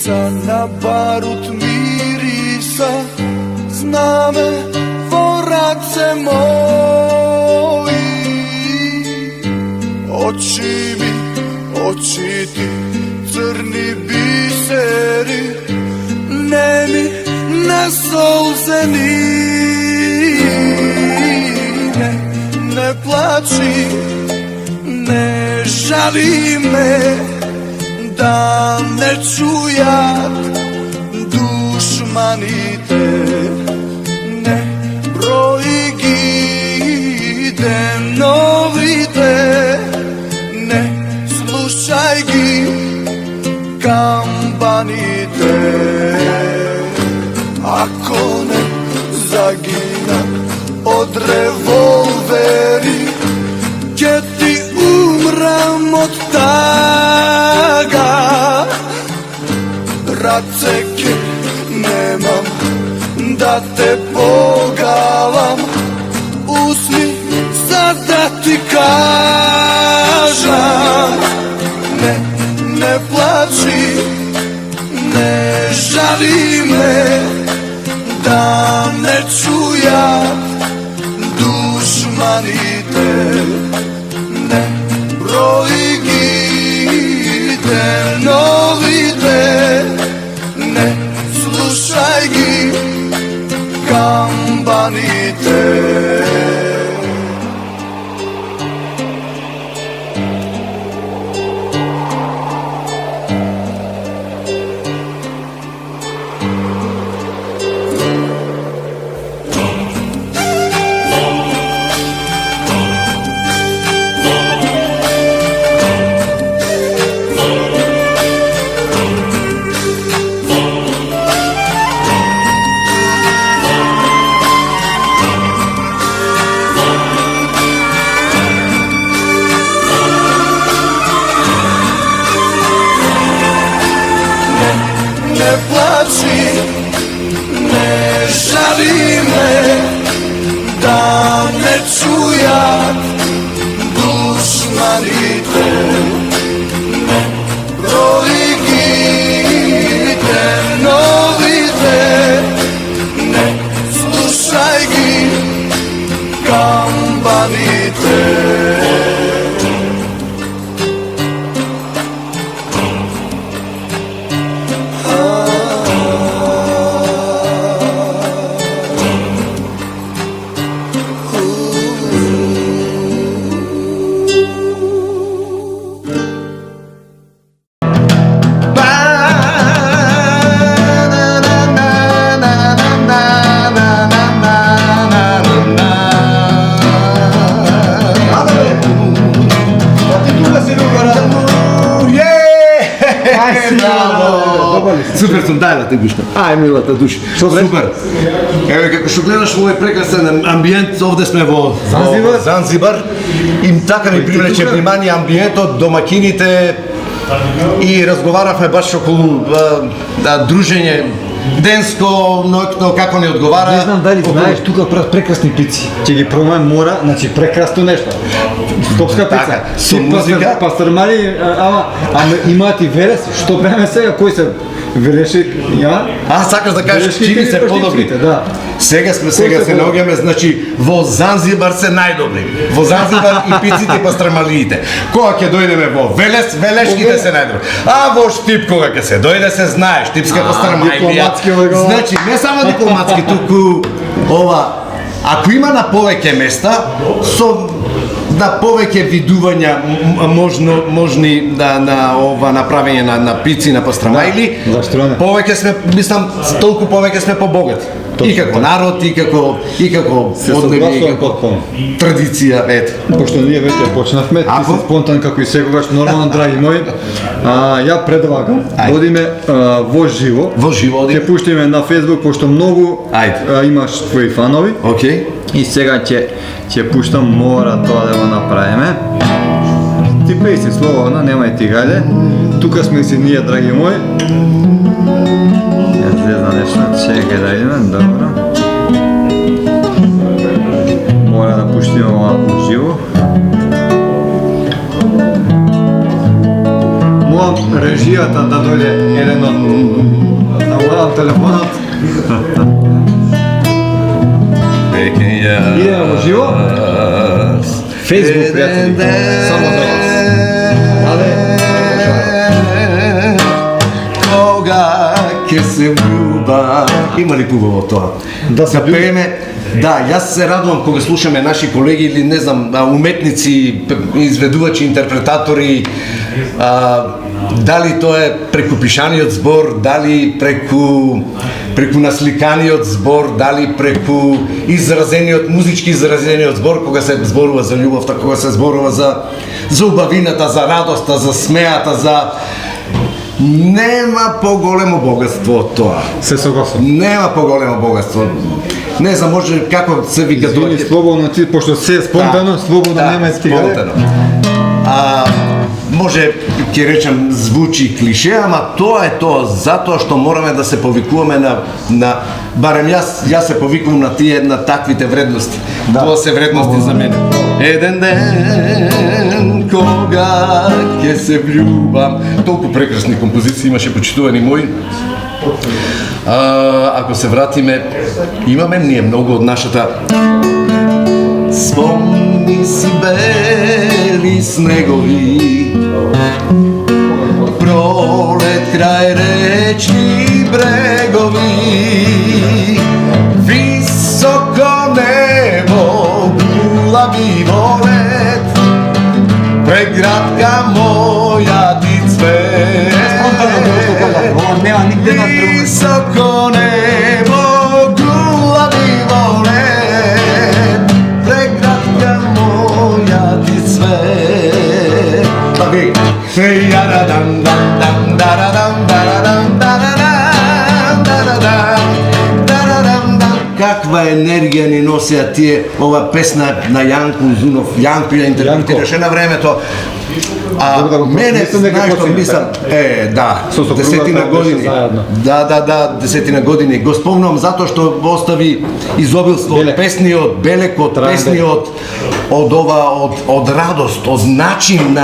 Ptica na barut mirisa, zna me vorace moji. Oči mi, oči ti, crni biseri, nemi na solzeni. Ne plači, ne žali me, da ne čujat dušmani te. Ne broji gide novite, ne slušaj gi kambanite. Ako ne zaginam od revolveri, gdje ti umram od taga. Raceke nemam da te pogavam, usni sad da ti kažem. Ne plači, ne žali me, da ne čujat dušmani te. Ne broji gide novite, ne slušaj gi kambanite. Ne plači, ne žali me, da ne čujat dušmani te. Ne broji gide novite, ne slušaj gi kambanite. Супер сум, дај да те гушкам. Ај, милата душа. Супер. Еве, како што гледаш овој прекрасен амбиент, овде сме во Занзибар. Им така ми привлече внимание амбиентот, домакините и разговаравме баш околу дружење денско, ноќно, како ни одговара. Не знам дали знаеш, тука прават прекрасни пици. Ќе ги пробаме мора, значи прекрасно нешто. Скопска пица. Со музика. Пастрмали, ама имаат и велес, што правиме сега, кој се велеши, ја? Сакаш да кажеш чини се подобри. Да. Сега се наоѓаме, значи во Занзибар се најдобри. Во Занзибар и пиците и пастрмалиите. Кога ќе дојдеме во Велес, велешките се најдобри. А во Штип кога ќе се дојде се знае, штипска пастрмалија. Значи не само дипломатски, туку ова, ако има на повеќе места со на повеќе видувања можни на ова направење на пици, на пастрамајли, повеќе сме, мислам, толку повеќе сме побогати. И како народ, и како одневи, и како традиција, ете. Пошто ние веќе почнавме, ти си спонтан како и секогаш, нормално, драги мои. Ја предлагам, одиме во живо. Во живо одиме. Ќе пуштиме на Facebook, пошто многу имаш твои фанови. Океј. И сега ќе пуштам, мора тоа да го направиме. Ти пеј си слободно, немај ти гајде. Тука сме си ние, драги мои. Зезна нешто, чекај да идеме, добро. Мора да пуштиме ова уживо. молам режијата да дојде еден од да урам телефонот. Идеме во живо. Facebook, пријатели, само за вас. Але, кога ќе се влюбам. Има ли хубаво тоа? Да се пееме. Да, јас се радувам кога слушаме наши колеги или не знам, уметници, изведувачи, интерпретатори, дали тоа е преку пишаниот збор, дали преку насликаниот збор, дали преку музички изразениот збор, кога се зборува за љубовта, кога се зборува за убавината, за радоста, за смеата, нема поголемо богатство од тоа. се согласувам. Нема поголемо богатство. Не знам, може како се вика Извини, слободно ти, пошто се е спонтано, слободно нема е стига. спонтано. Може, ќе речем, звучи клише, ама тоа е тоа, затоа што мораме да се повикуваме на барем јас се повикувам на таквите вредности. Тоа се вредности за мене. Еден ден кога ќе се влюбам. Толку прекрасни композиции имаше, почитувани мои. Ако се вратиме, имаме ние многу од нашата спомни си бели снегови, пролет крај речни брегови, високо небо, гулави волет, преградка моја ти цвет. Нема нигде на друго. Високо небо, гулави волет, преградка моја ти цвет. Па ви, јарадам, дам, дарадам, дарадам, дарадам, дарадам, дарадам, дам. Каква енергија ни носеа тие, ова песна на Јанко Узунов. Јанко ја интерпретираше на времето. Мене, знаеш што мислам, да, Со сопругата десетина години. беше заедно. Да, десетина години. Го спомнам затоа што остави изобилство од Белек. песни, од белек, од песни, од радост, од начин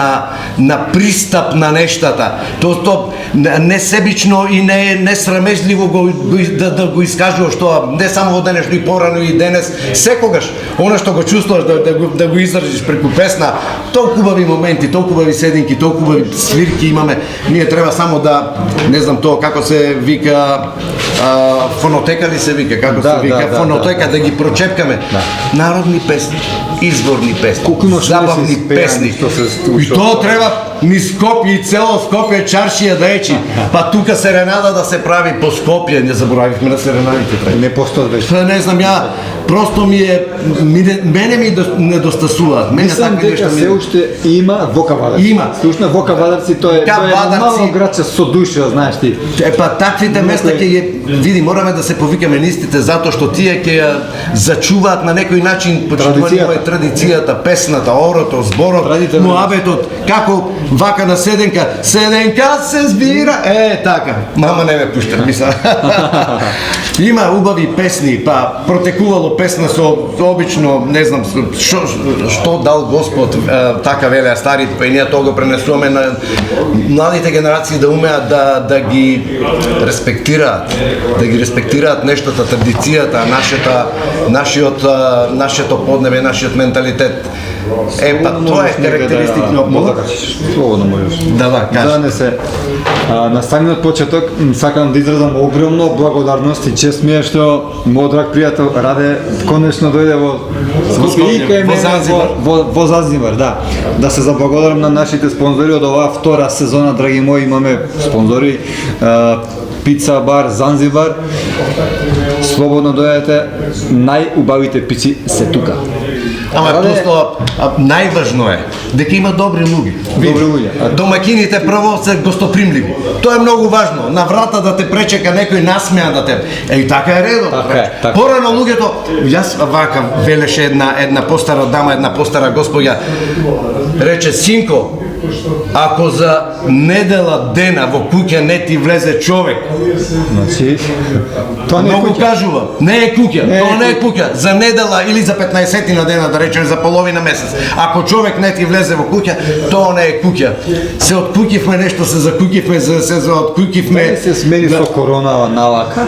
на пристап на нештата. Тоа несебично и не срамежливо да го искажуваш тоа, не само во денешно и порано и денес, секогаш, она што го чувствуваш да го изразиш преку песна, толку убави моменти, толку убави сединки, толку убави свирки имаме. Ние треба само да, не знам тоа како се вика, фонотека ли се вика, како се вика, фонотека, да ги прочепкаме. Народни песни, изворни песни, забавни песни. И тоа треба ни Скопје и цело Скопје чаршија да ечи. Па тука серенада да се прави по Скопје, не заборавивме на серенадите треба. Не постојат веќе. Не знам, просто мене ми недостасуваат. Мене Мислам такви дека нешта се уште има Вока Вадарци. Има. Слушна Вока Вадарци, тоа е едно мало градче со душа, знаеш ти. Па таквите места ќе ги види, мораме да се повикаме нистите затоа што тие ќе ја зачуваат на некој начин традицијата, песната, орото, зборот, муабетот, како вака на седенка се збира, така. Мама не ме пушта, мисла. Има убави песни, па протекувало песна со обично, не знам, што дал Господ, така велеа старите, па и ние тоа го пренесуваме на младите генерации да умеат да ги респектираат нештата, традицијата, нашето поднебе, нашиот менталитет. Па тоа е карактеристично. Слободно можеш. Да, кажи. Да не се. На самиот почеток сакам да изразам огромно благодарност и чест ми е што мојот драг пријател Раде конечно дојде во Скопје и кај мене во Занзибар, да. Да се заблагодарам на нашите спонзори од оваа втора сезона, драги мои, имаме спонзори Пица бар Занзибар. Слободно дојдете, најубавите пици се тука. Ама просто најважно е дека има добри луѓе. Добри луѓе. Домакините прво се гостопримливи. Тоа е многу важно. На врата да те пречека некој насмеа да те. И така е редот. Така. Порано луѓето, јас вака велеше една постара дама, една постара господја, рече: "Синко, ако за недела дена во куќа не ти влезе човек, Значи, тоа не е многу куќа. кажува, не е куќа, Не е тоа не е куќа. куќа, за недела или за 15 на дена, да речем за половина месец. Ако човек не ти влезе во куќа, тоа не е куќа. Се откуќивме нешто, се закуќивме, се откуќивме. Дали се смени со коронава навака?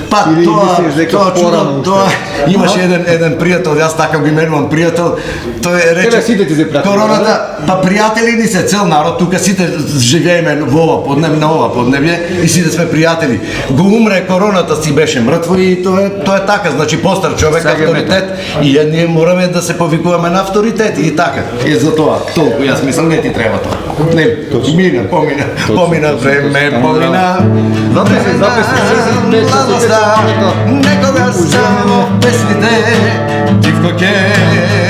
Па Или тоа, мислиш дека тоа порано чудо, уште? тоа имаше еден пријател, јас така го именувам пријател, тој рече Тебе сите ти се пријатели, короната, па пријатели ни се цел народ, тука сите живееме во ова поднеб, на ова поднебје и сите сме пријатели. Го умре короната, си беше мртво и тоа е така, значи постар човек Сега е авторитет и ние мораме да се повикуваме на авторитет и така. Е за тоа, толку јас мислам не ти треба тоа. Не, помина време, помина. Записи, Младоста, некогаш само песните, тивко ќе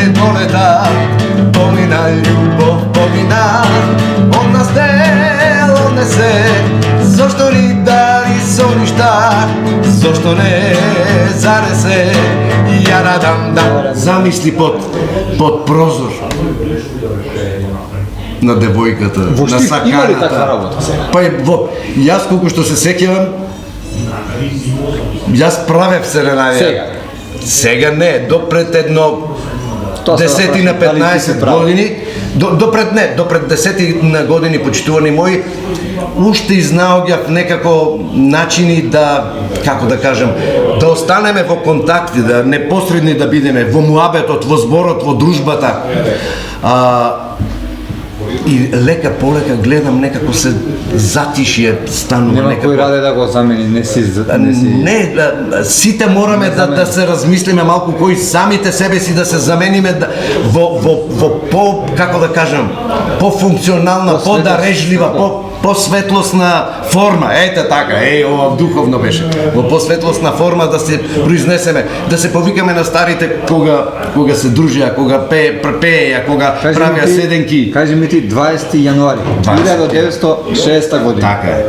долета, помина љубов, помина, од нас дел однесе, зошто ни дари со ништа, зошто не занесе, ја радам да замисли под прозор на девојката, Во на Штип саканата. има ли таква работа сега? Па јас колку што се сеќавам, јас правев серенади. Сега? Сега не, допред едно Тоа се 10 на дали ти се 15 прави? години, допред 10 на години, почитувани мои, уште изнаоѓав некако начини да, како да кажем, да останеме во контакти, да непосредни да бидеме, во муабетот, во зборот, во дружбата. И лека полека гледам некако се затишие станува Нема некако. кој раде да го замени, не си... Не, сите мораме да се размислиме малку кои самите себе си да се замениме во по, како да кажам, по-функционална, по-дарежлива, по-светлосна форма. Ете така, ова духовно беше. Во по-светлосна форма да се произнесеме, да се повикаме на старите кога се дружеа, кога пееја, кога правеа седенки. Кажи ми ти 20 јануари 1960 година. Така е.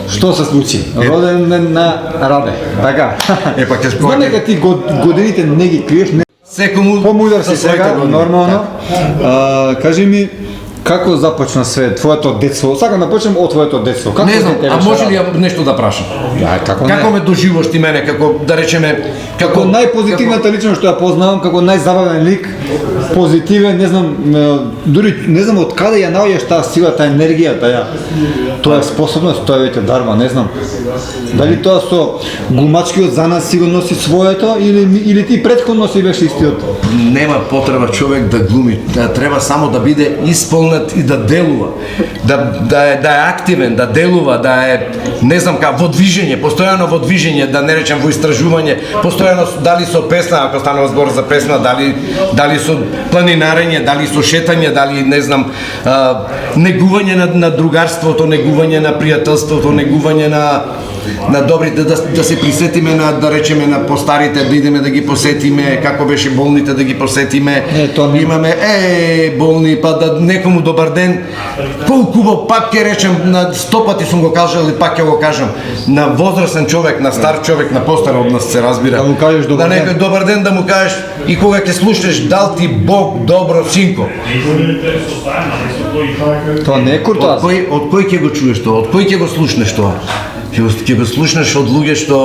Што се случи? Роден ден на Раде. Така. Е, па ќе Знам дека ти годините не ги криеш, не Секому помудар со си своите сега, години. нормално. Кажи ми, како започна све твоето детство? Сакам да почнем од твоето детство. Како Не знам, дете а беше може ли Раде? ја нешто да прашам? Да, како не? Како ме доживуваш ти мене, како да речеме, Како најпозитивната личност што ја познавам, како најзабавен лик, позитивен, не знам, дури не знам од каде ја наоѓаш таа сила, таа енергија, тоа е способност, тоа е веќе дарма, не знам. Дали тоа со глумачкиот занат си го носи своето или ти претходно си беше истиот? нема потреба човек да глуми, треба само да биде исполнет и да делува, да е активен, да делува, да е, не знам како, во движење, постојано во движење, да не речем во истражување, постојано дали со песна, ако станува збор за песна, дали со планинарење, дали со шетање, дали не знам, негување на другарството, негување на пријателството, негување на добрите, да се присетиме на, да речеме, на постарите, да идеме да ги посетиме, како беше болните да ги посетиме. Тоа не. Имаме болни, па да некому добар ден. Колку убав, пак ќе речем, на 100 пати сум го кажал и пак ќе го кажам, на возрастен човек, на стар човек, на постар од нас се разбира. Да му кажеш добар да некој ден. добар ден да му кажеш и кога ќе слушнеш дал ти Бог добро синко. Тоа не е куртоаз. Од кој ќе го чуеш тоа? Од кој ќе го слушнеш тоа? Ќе го слушнеш од луѓе што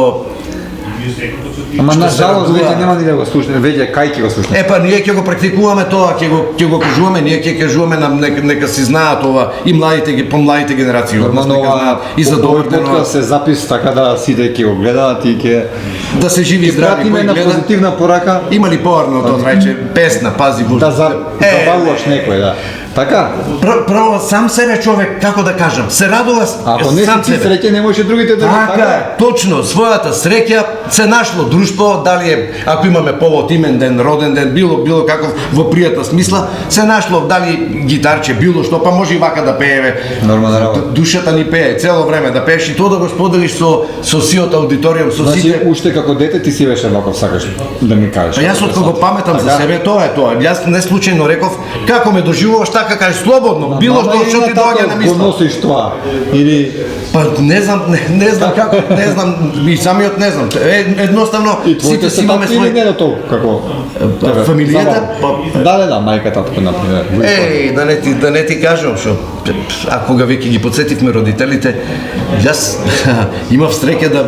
Ама што на се жалост радува. веќе нема ни да го слушне, веќе кај ќе го слушне. Па ние ќе го практикуваме тоа, ќе го кажуваме, ние ќе кажуваме на нека си знаат ова и младите помладите генерации од нас Нормално нека знаат и за добро подкаст се запис така да сите ќе го гледаат и ќе да се живи и ќе здрави пратиме кој на гледа. позитивна порака Има ли поарно тоа рече песна, пази Боже. да забавуваш некој, да. Така, Право сам себе човек, како да кажам, се радува ако не сам си ти себе. среќен, не можеш другите да Така е, точно, својата среќа се нашло друштво, дали е, ако имаме повод имен ден, роден ден, било каков во пријатна смисла, се нашло дали гитарче, било што, па може и вака да пееме. Нормална работа. Душата ни пее цело време да пееш и тоа да го споделиш со сиот аудиториум, со Значи, сите. уште како дете ти си беше ваков, сакаш да ми кажеш. Па јас од кога паметам за Така? себе, тоа е тоа. Јас не случајно реков како ме доживуваш, така кажеш, слободно, било што ти доаѓа на Го мисла. носиш тоа или Па не знам како, не знам, и самиот не знам. Едноставно и твоите сите се си имаме такви или свој не до толку како фамилијата, Да, мајката така например. да не ти кажам што ако кога веќе ги подсетивме родителите, јас имав среќа да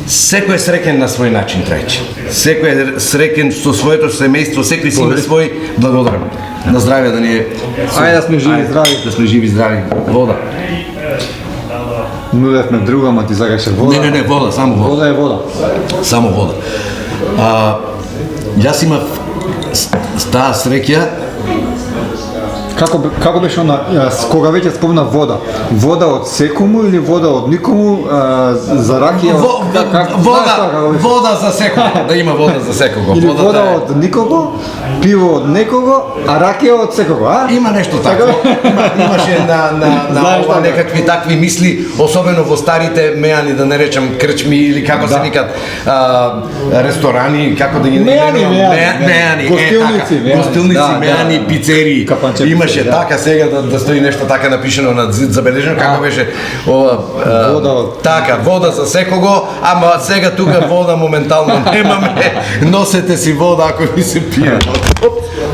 секој е среќен на свој начин, трајче. Секој е среќен со своето семејство, секој си има свој благодарам. На здравје да ни е. Ајде да сме живи, здрави. Да сме живи, здрави. Вода. Нудевме друга, ама ти сакаше вода. Не, вода, само вода. Вода е вода. Само вода. Јас имав таа среќа. Како беше она, кога веќе спомна вода? Вода од секому или вода од никому, за ракија? Вода за секого, да има вода за секого. Или вода од никого, пиво од некого, а ракија од секого, а? Има нешто такво. Имаше на ова некакви такви мисли, особено во старите меани, да не речам крчми или како се викат ресторани, како да ги меани, гостилници, меани, пицерии. Имаше така сега да стои нешто така напишено на зид забележено, како беше ова така, вода за секого, ама сега тука вода моментално немаме. Носете си вода ако ви се пие.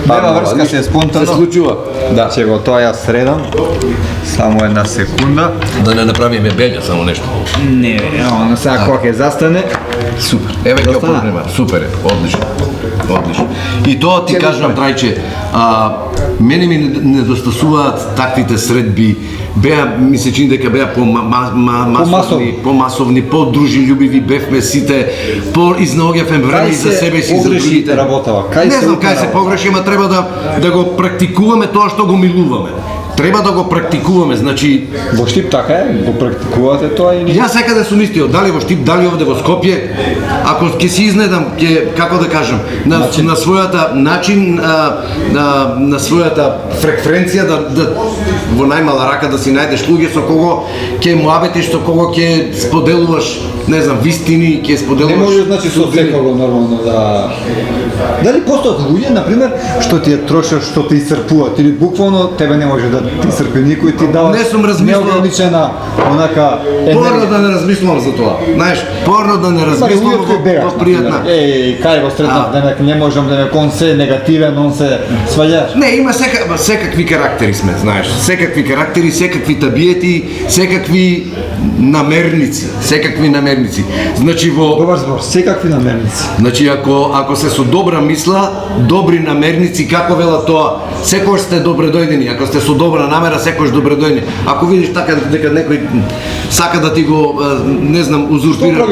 Нема врска, се спонтано. Се случува. Да. Ќе го тоа јас средам. Само една секунда. Да не направиме беља, само нешто. Не, оно сега кога ќе застане. Супер. Еве ќе опознема. Супер е. Одлично. Одлично. И тоа ти кажам, Трајче, мене ми недостасуваат таквите средби. Ми се чини дека беа по-масовни, по-дружелюбиви бевме сите, изнаоѓавме време и за себе си, за другите. Не знам кај се погреши, ама треба да го практикуваме тоа што го милуваме. Треба да го практикуваме, значи... Во Штип така е, го практикувате тоа и... Јас секаде сум истиот, дали во Штип, дали овде во Скопје, ако ќе си изнедам, како да кажам, на својата начин, на својата фреквенција, да во најмала рака да си најдеш луѓе со кого ќе муабетиш, со кого ќе споделуваш, не знам, вистини, ќе споделуваш... Не може, значи, со секого нормално да... Дали постојат луѓе, например, што ти е трошат, што те исцрпуваат, или буквално тебе не може да ти исцрпи никој, ти дава неограничена онака енергија. Порно да не размислувам за тоа. Знаеш, порно да не размислувам во пријатна. Кај го сретнав денек, не можам да он се негативен, он се сваѓаш. Не, има секакви карактери сме, знаеш. Секакви карактери, секакви табиети, секакви намерници. Значи Добар збор, секакви намерници. Значи ако се со добра мисла, добри намерници, како вела тоа, секој сте добредојдени. Ако сте со добра намера, секој добредојдени. Ако видиш така дека некој сака да ти го, не знам, узурпира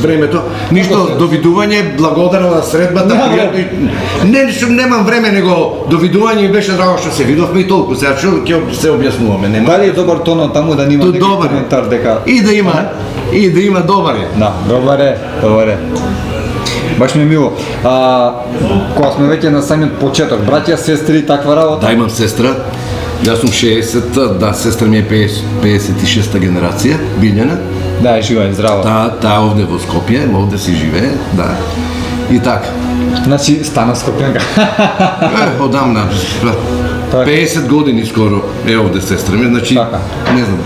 времето, ништо, довидување, благодарам на средбата, пријатно. Немам време, него довидување и беше драго што се видовме и толку. Сега ќе се објаснуваме. Дали е добар тонот таму да нема некој коментар дека... И да има добар е. Да, добар е. Баш ми е мило. Кога сме веќе на самиот почеток, браќа, сестри, таква работа? Да, имам сестра. Јас сум 60-та, сестра ми е 56-та генерација, Билјана. Да, жива е, здрава. Таа овде во Скопје, овде си живее, да. И така. Значи, стана Скопјанка. Одамна. 50 години скоро е овде сестра ми, значи, не знам.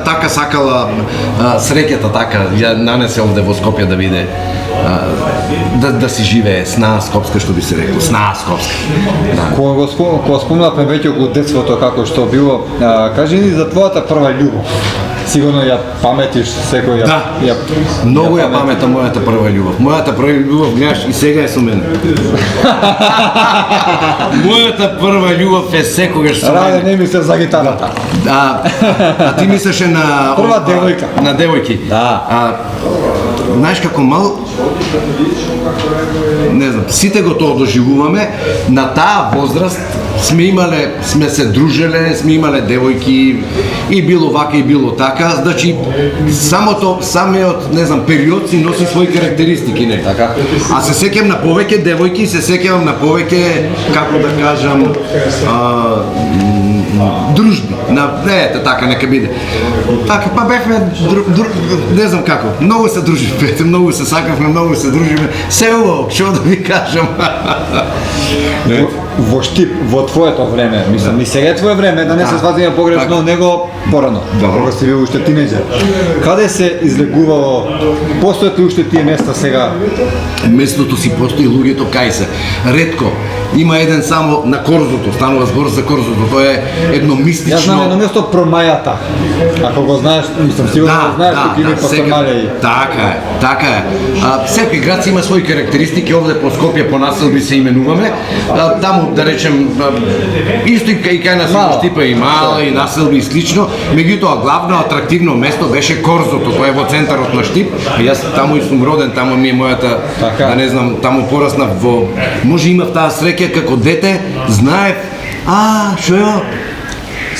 Така сакала среќата, така ја нанесе овде во Скопје да биде да си живее сна скопска, што би се рекло, сна скопска. Кога спомнавме веќе околу детството како што било, кажи ни за твојата прва љубов. Сигурно ја паметиш секој ја. Да. Многу ја паметам мојата прва љубов. Мојата прва љубов, гледаш, и сега е со мене. Мојата прва љубов е секогаш со мене. Раде не мислев за гитарата. А ти мислеше на прва девојка. На девојки. Да. Знаеш како мал, не знам, сите го тоа доживуваме, на таа возраст сме се дружеле, сме имале девојки и било вака и било така, значи самиот, не знам, период си носи своји карактеристики, не? Така. А се сеќам на повеќе девојки, се сеќам на повеќе, како да кажам, дружби. Ете така, нека биде. Така, па бевме, не знам како, многу се дружиме, многу се сакавме, многу се дружиме, се убаво, што да ви кажам. во Штип, во твоето време, мислам, и сега е твое време, да не се сватиме погрешно, него порано, кога си бил уште тинеџер. Каде се излегувало, постојат ли уште тие места сега? Местото си постои, луѓето кај се. Ретко. Има еден само на Корзото, станува збор за Корзото, тоа е едно мистично... Јас знам едно место Промајата. Ако го знаеш, мислам, сигурно го знаеш, тук има Пастормалија. Така е. Секој град си има своји карактеристики, овде по Скопје, по населби се именуваме. Таму, да речем, исто и кај нас има Штипа и мала, и населби и слично. Меѓутоа, главно атрактивно место беше Корзото, тоа е во центарот на Штип. Јас таму и сум роден, таму ми е мојата, да не знам, таму пораснав во... Може имав таа среќа како дете, знаев, шо е?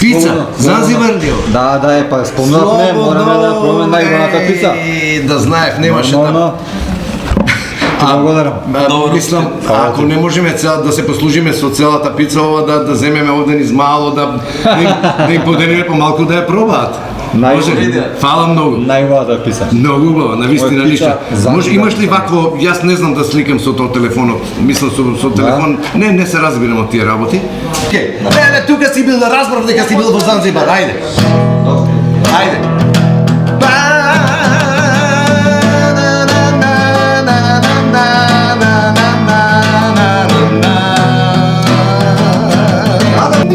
Пица, Занзибар ли? Да, па спомнавме, мораме да пробаме најубавата пица. Да знаев, немаше да... Благодарам. Мислам, ако не можеме да се послужиме со целата пица, ова да земеме овде низ мало, да им поделиме помалку да ја пробаат. Може ли? Фала многу. Најубавата пица. Многу убава, навистина лично. Може имаш ли вакво, јас не знам да сликам со тоа телефонот. Мислам со телефон, не се разбирам од тие работи. Леле, тука си бил, разбрав дека си бил во Занзибар, ајде. Ајде.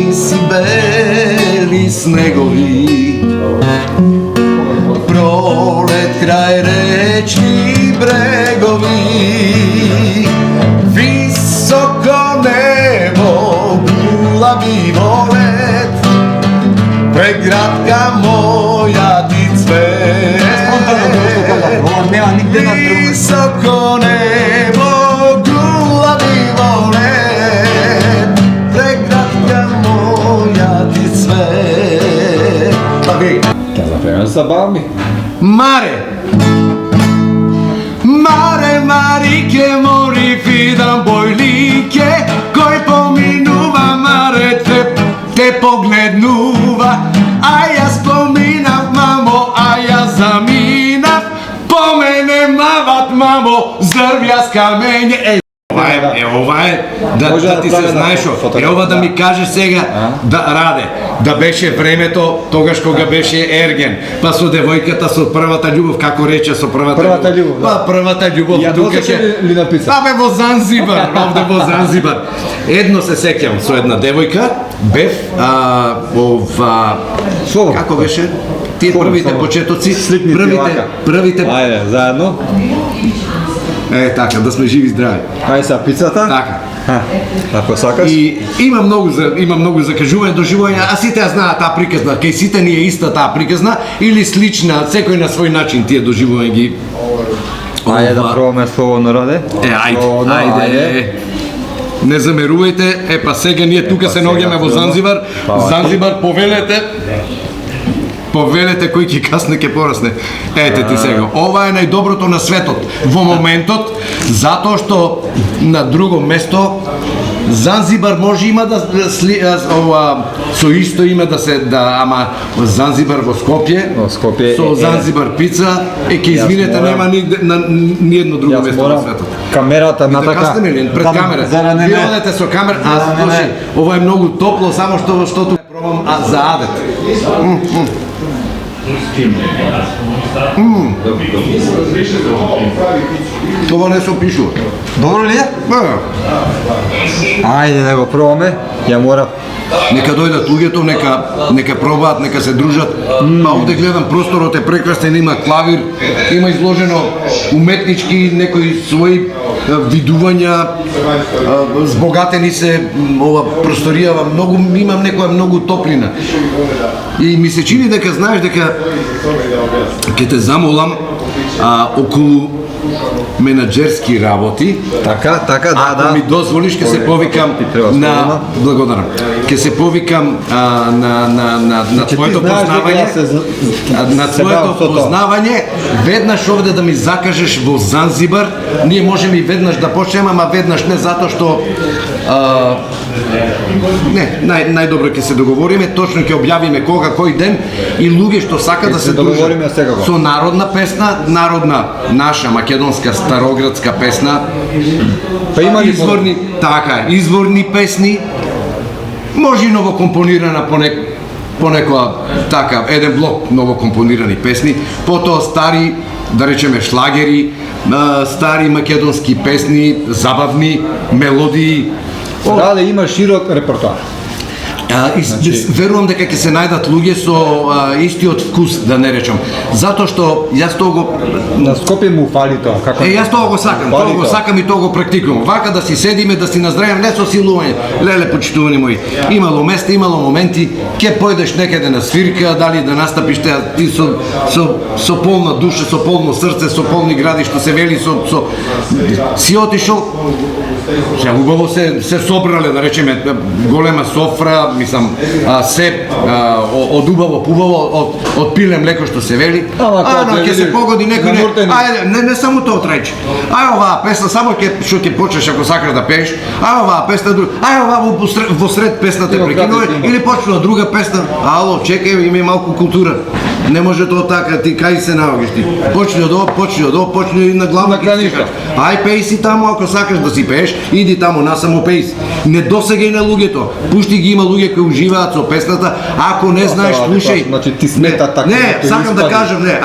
Си бели снегови, пролет крај речни брегови, високо небо, гулави волет, преградка моја ти цвет. Високо небо, гулави волет, преградка моја ти цвет. Ќе запреме за забавни. Маре! Маре, марике, мори, фидан бојлике, кој поминува, маре, те погледнува, а јас поминав, мамо, а јас заминав, по мене мават, мамо, зрвја с камење. Ова е, да ти се знаеш, ова да ми кажеш сега, да Раде, да беше времето, тогаш кога беше ерген, па со девојката, со првата љубов, како рече, со првата љубов. Па првата љубов, тука ќе... ли на пица? Па бе во Занзибар, овде во Занзибар. Едно се сеќам, со една девојка, бев, како беше? Тие првите почетоци, првите... Ајде, заедно. Така, да сме живи и здрави. Ајде са пицата. Така. Ако сакаш. И има многу закажување, доживување, а сите ја знаат таа приказна, кај сите ни е иста таа приказна или слична, секој на свој начин тие доживување ги. Ајде да пробаме слободно, Раде. Ајде. Не замерувајте, па сега ние тука се наоѓаме во Занзибар. Занзибар, повелете кој ќе касне ќе порасне. Ете ти сега, ова е најдоброто на светот во моментот, затоа што на друго место Занзибар може има со исто име ама Занзибар во Скопје, со Занзибар пица, ќе извинете, нема ни едно друго место на светот. Камерата на така. Касне ми пред камера. Ви одете со камера, ова е многу топло, само што тука пробам за адет. Това не се опишува. Добро ли е? Ајде да го пробаме, ја мора. Нека дојдат луѓето, нека пробаат, нека се дружат. Па овде гледам просторот е прекрасен, има клавир, има изложено уметнички некои своји видувања, збогатени се ова просторијава, имам некоја многу топлина. И ми се чини дека знаеш дека ќе те замолам околу менаџерски работи. Така, да. Ако ми дозволиш, ќе се повикам на... Благодарам. Ќе се повикам на твоето познавање. На твоето познавање, веднаш овде да ми закажеш во Занзибар. Ние можеме и веднаш да почнеме, ама веднаш не, затоа што Не, најдобро ќе се договориме, точно ќе објавиме кога, кој ден и луѓе што сака да се договориме секако. со народна песна, народна наша македонска староградска песна. Па има ли изворни, така, изворни песни, може и ново компонирана понекоја така еден блок ново компонирани песни, потоа стари, да речеме шлагери, стари македонски песни, забавни мелодии. Да има широк репертоар. Верувам дека ќе се најдат луѓе со истиот вкус, да не речам. Затоа што јас тоа го На Скопје му фали тоа, како? јас тоа го сакам и тоа го практикувам. Вака да си седиме, да си наздравиме, не со силување. Леле, почитувани мои, имало места, имало моменти, ќе појдеш некаде на свирка, дали да настапиш ти со полна душа, со полно срце, со полни гради, што се вели, си отишол, се убаво се собрале, да речеме, голема софра, мислам, од убаво пубаво, од пиле млеко што се вели, ќе се погоди некој, ајде, не само тоа трајче, ај оваа песна, само што ќе почнеш ако сакаш да пееш, ај оваа песна, ај оваа во сред песната прекинуваш, или почнува друга песна, ало, чекај, има и малку култура. Не може тоа така, ти кај се наоѓаш ти. Почни од ово, почни и на главна гранишка. Ај пеј си таму ако сакаш да си пееш, иди таму насамо пеј си. Не досегај на луѓето. Пушти ги, има луѓе кои уживаат со песната, ако не знаеш слушај. Значи ти смета така. Не, сакам да кажам, не,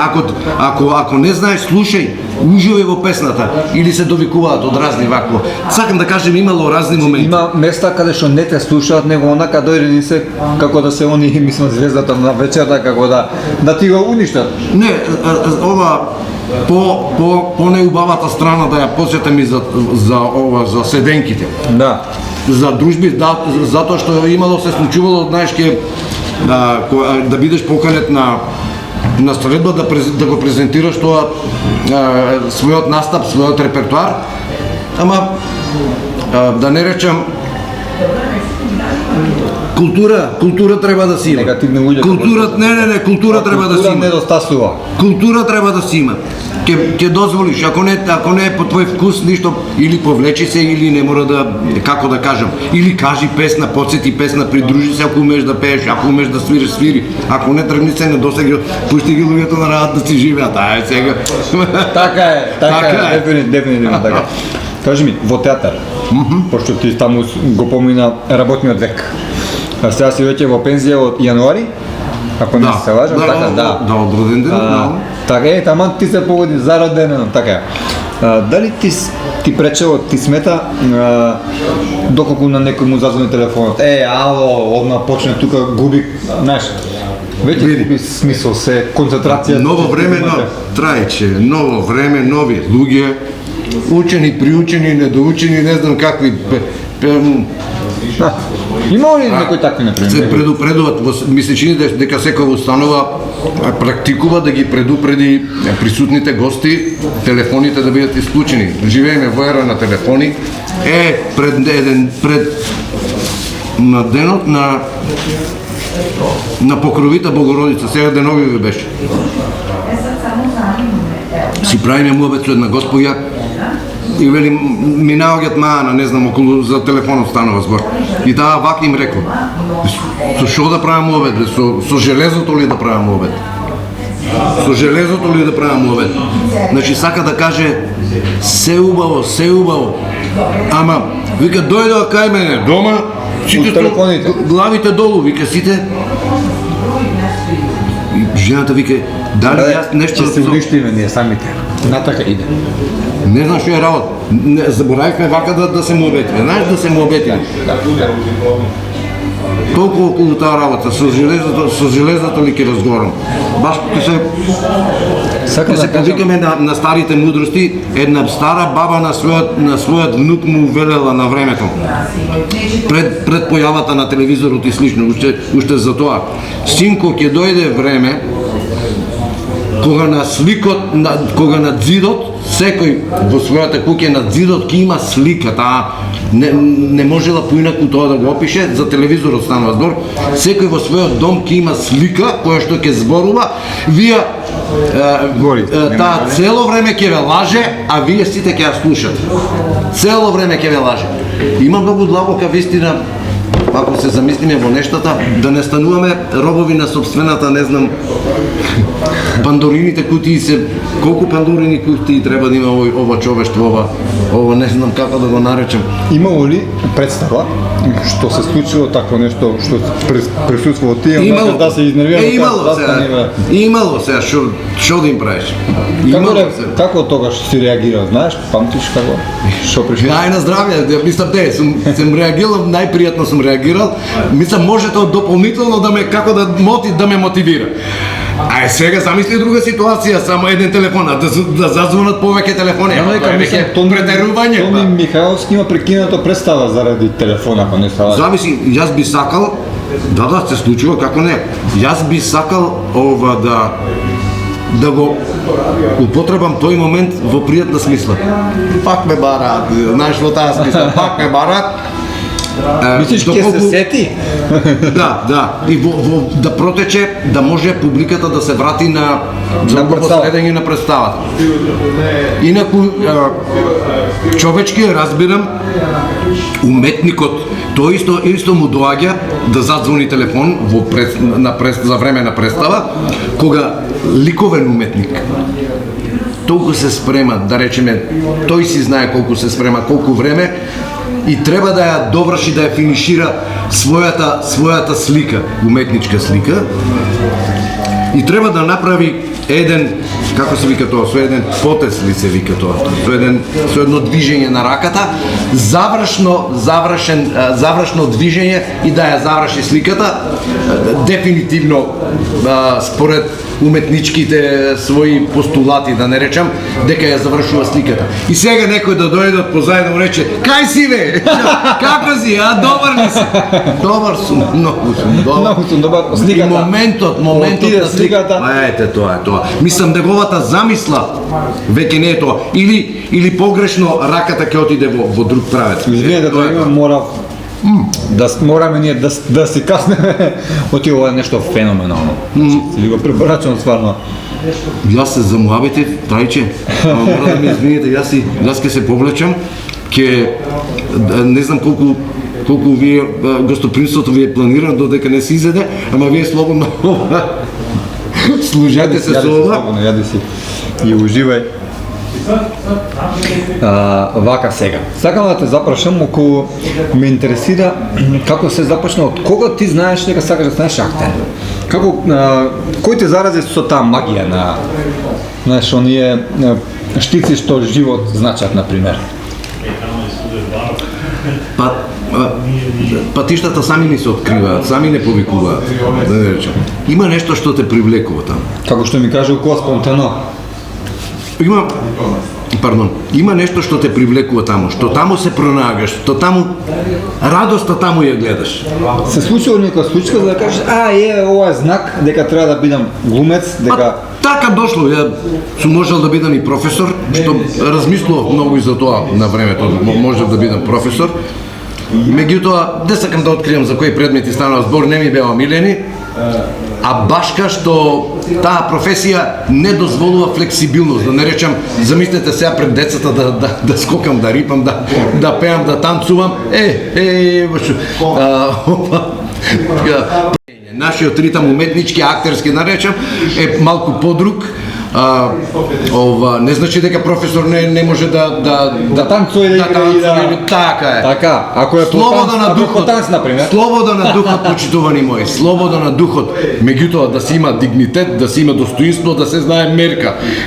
ако не знаеш слушај, уживај во песната или се довикуваат од разни вакво. Сакам да кажем имало разни моменти. Има места каде што не те слушаат, него онака дојде ни се како да се они, мислам, звездата на вечерта, како да ти го уништат. Не, ова по неубавата страна да ја посетам и за седенките. Да. За дружби, затоа што имало се случувало, знаеш, да бидеш поканет на средба да го презентираш тоа својот настап, својот репертоар, ама да не речам култура треба да си има. Негативни луѓе. Култура треба да си има. Недостасува. Култура треба да си има. Ќе дозволиш, ако не е по твој вкус ништо, или повлечи се, или не мора да, како да кажам, или кажи песна, подсети песна, придружи се ако умееш да пееш, ако умееш да свириш, свири. Ако не тргни се, не досеги, пушти ги луѓето на работа да си живеат. Ај сега. Така е, дефинитивно така. Кажи ми, во театар, пошто ти таму го помина работниот век. А сега си веќе во пензија од јануари? Ако не се лажам, така, да. Да, од роден ден, да. Така е, таман ти се погоди за роден, така е. Дали ти пречело, ти смета доколку на некој му зазвони телефонот? Ало, одма почне тука губи, знаеш, веќе губи смисол се, концентрација. Ново време, трајче, ново време, нови луѓе, учени, приучени, недоучени, не знам какви. Има ли некои такви, например? Се предупредуваат, ми се чини дека секоја установа практикува да ги предупреди присутните гости, телефоните да бидат исклучени. Живееме во ера на телефони. На денот на Покровита Богородица, сега деновиве беше. Си правиме муабет со една госпоѓа и вели ми наоѓат маана, не знам, околу за телефонот станува збор. И таа вака им рекол: со што да правам муабет? Со железото ли да правам муабет? Со железото ли да правам муабет? Значи сака да каже се убаво. Ама вика дојдоа кај мене дома, сите главите долу, вика сите. Жената вика, дали јас нешто ќе се уништиме ние самите. Натака иде. Не знам што е работа. Заборавивме вака да се муабетиме. Знаеш да се муабетиме. Толку околу таа работа, со железото ли ќе разговарам. Баш ќе се повикаме на старите мудрости. Една стара баба на својот внук му велела на времето. Пред појавата на телевизорот и слично, уште за тоа. Синко, ќе дојде време кога на зидот, секој во својата куќа на зидот ќе има слика, таа не можела поинаку тоа да го опише, за телевизорот станува збор, секој во својот дом ќе има слика која што ќе зборува, вие таа цело време ќе ве лаже, а вие сите ќе ја слушате. Цело време ќе ве лаже. Има многу длабока вистина ако се замислиме во нештата, да не стануваме робови на собствената, не знам, пандорините кутии се, колку пандорини кутии треба да има ова човештво, ова не знам како да го наречем. Имало ли представа што се случило такво нешто, што присуствува тие, да се изнервира? Имало се, што да им правиш? Како тогаш си реагирал, знаеш, памтиш како? Што пришло? Ај на здравје, мислам сум реагирал, најпријатно сум реагирал. Мислам може тоа дополнително да ме како да ме мотивира. А сега замисли друга ситуација, само еден телефон, да зазвонат повеќе телефони. Претерување. Тони Михајловски има прекинато представа заради телефона, ако не става. Зависи, јас би сакал, да се случува, како не. Јас би сакал да го употребам тој момент во пријатна смисла. Пак ме бараат, знаеш во таа смисла, пак ме бараат. Мислиш ке се сети? Да, и да протече, да може публиката да се врати на следење на представата. Инаку, човечки разбирам, уметникот, тој исто му доаѓа да задзвони телефон за време на представа, кога ликовен уметник толку се спрема, да речеме, тој си знае колку се спрема, колку време, и треба да ја доврши, да ја финишира својата слика, уметничка слика, и треба да направи еден, како се вика тоа, со еден потез ли се вика тоа, со едно движење на раката, завршно движење и да ја заврши сликата, дефинитивно според уметничките своји постулати, да не речам, дека ја завршува сликата. И сега некој да дојде од позајде и рече: "Кај си бе? Како си? Добар ли си?" Добар сум, многу сум добар. И моментот на сликата. Ете, тоа е тоа. Мислам неговата замисла веќе не е тоа. Или погрешно раката ќе отиде во друг правец. Извинете, тоа има мораме ние да си каснеме оти ова нешто феноменално. Или го пребрачам стварно. Јас се замуабетив, трајче. Мора да ме извините, јас ке се повлечам, не знам колку вие гостопримството ви е планирано додека не се изеде, ама вие слободно служете се со ова. Јади си и уживај. Вака сега. Сакам да те запрашам, околу ме интересира како се започна, од кога ти знаеш дека сакаш да станеш актер? Кој те зарази со таа магија на, знаеш, оние штици што живот значат, например? Патиштата сами ни се откриваат, сами не повикуваат, да не речем. Има нешто што те привлекува таму. Како што ми каже околу спонтано. Има нешто што те привлекува таму, што таму се пронаѓаш, што таму радоста таму ја гледаш. Се случува некоја случка за да кажеш: ова е знак дека треба да бидам глумец, дека така дошло, ја сум можел да бидам и професор, што размислував многу и за тоа на времето, можев да бидам професор. Меѓутоа, не сакам да откријам за кои предмети станува збор, не ми беа милени, а башка што таа професија не дозволува флексибилност, да не речам, замислете сега пред децата да скокам, да рипам, да пеам, да танцувам, нашиот ритам уметнички, актерски наречам, е малку подруг. Не значи дека професор не може да танцува или така е. Така, ако е танц, например. Слобода на духот, почитувани мои, слобода на духот. Меѓутоа да се има дигнитет, да се има достоинство, да се знае